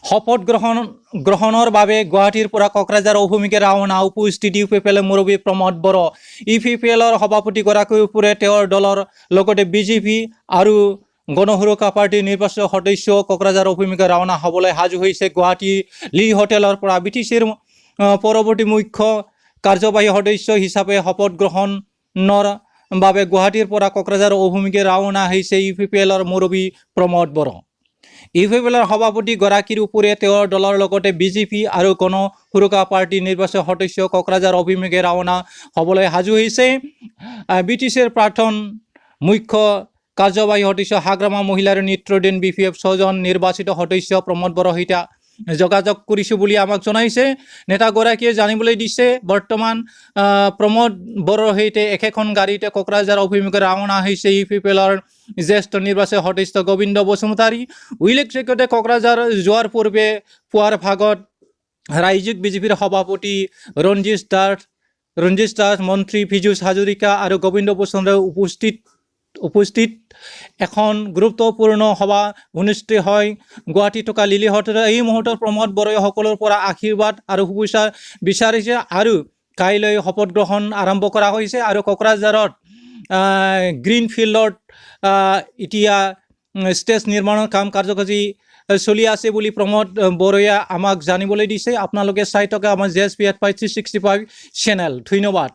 শপত গ্ৰহণেৰ বাবে গুৱাহাটীৰ পৰা কোকৰাঝাৰ অভিমুখে ৰাওনা উপস্থিতি ইউপিপিএলৰ মুৰব্বী প্ৰমোদ বড়ো। ইউপিপিএলৰ সভাপতিগৰাকীৰ উপৰে তেওঁৰ দলৰ লগতে বিজেপি আৰু গণসুৰক্ষা পাৰ্টিৰ নিৰ্বাচিত সদস্য কোকৰাঝাৰ অভিমুখে ৰাওনা হ'বলৈ সাজু হৈছে। গুৱাহাটী লি হোটেলৰ পৰা বিটিচিৰ পৰৱৰ্তী মুখ্য কাৰ্যবাহী সদস্য হিচাপে শপত গ্ৰহণৰ বাবে গুৱাহাটীৰ পৰা কোকৰাঝাৰ অভিমুখে ৰাওনা হৈছে ইউপিপিএলৰ মুৰব্বী প্ৰমোদ বড়ো। ইউপিপিএলৰ সভাপতিগৰাকীৰ উপৰে তেওঁৰ দলৰ লগতে বিজেপি আৰু গণসুৰক্ষা পাৰ্টিৰ নিৰ্বাচিত সদস্য কোকৰাঝাৰ অভিমুখে ৰাওনা হ'বলৈ সাজু হৈছে। বিটিচিৰ প্ৰাক্তন মুখ্য কাৰ্যবাহী সদস্য হাগ্ৰামা মহিলাৰ নেতৃত্বাধীন বিপিএফ 6জন নিৰ্বাচিত সদস্য প্ৰমোদ বড়োৰ সৈতে যোগাযোগ কৰিছোঁ বুলি আমাক জনাইছে। নেতাগৰাকীয়ে জানিবলৈ দিছে বৰ্তমান প্ৰমোদ বড়োৰ সৈতে একেখন গাড়ীতে কোকৰাঝাৰ অভিমুখে ৰাওনা হৈছে ইউপিপিএলৰ জ্যেষ্ঠ নিৰ্বাচিত সদস্য গোবিন্দ বসুমতাৰী। উল্লেখযোগ্য কোকৰাঝাৰ যোৱাৰ পূৰ্বে পুৱাৰ ভাগত ৰাজ্যিক বিজেপিৰ সভাপতি ৰঞ্জিত দাস, মন্ত্ৰী পীযুষ হাজৰিকা আৰু গোবিন্দ বসুমতাৰী উপস্থিত এখন গুৰুত্বপূৰ্ণ সভা অনুষ্ঠিত হয় গুৱাহাটীত থকা লিলি হোটেলত। এই মুহূৰ্তত প্ৰমোদ বড়োৱে সকলোৰে পৰা আশীৰ্বাদ আৰু শুভেচ্ছা বিচাৰিছে আৰু কাইলৈ শপত গ্ৰহণ আৰম্ভ কৰা হৈছে। আৰু কোকৰাঝাৰত গ্ৰীণ ফিল্ডত এতিয়া ষ্টেজ নিৰ্মাণৰ কাৰ্যসূচী চলি আছে বুলি প্ৰমোদ বড়োৱে আমাক জানিবলৈ দিছে। আপোনালোকে চাই থকা আমাৰ JSP 365 চেনেল। ধন্যবাদ।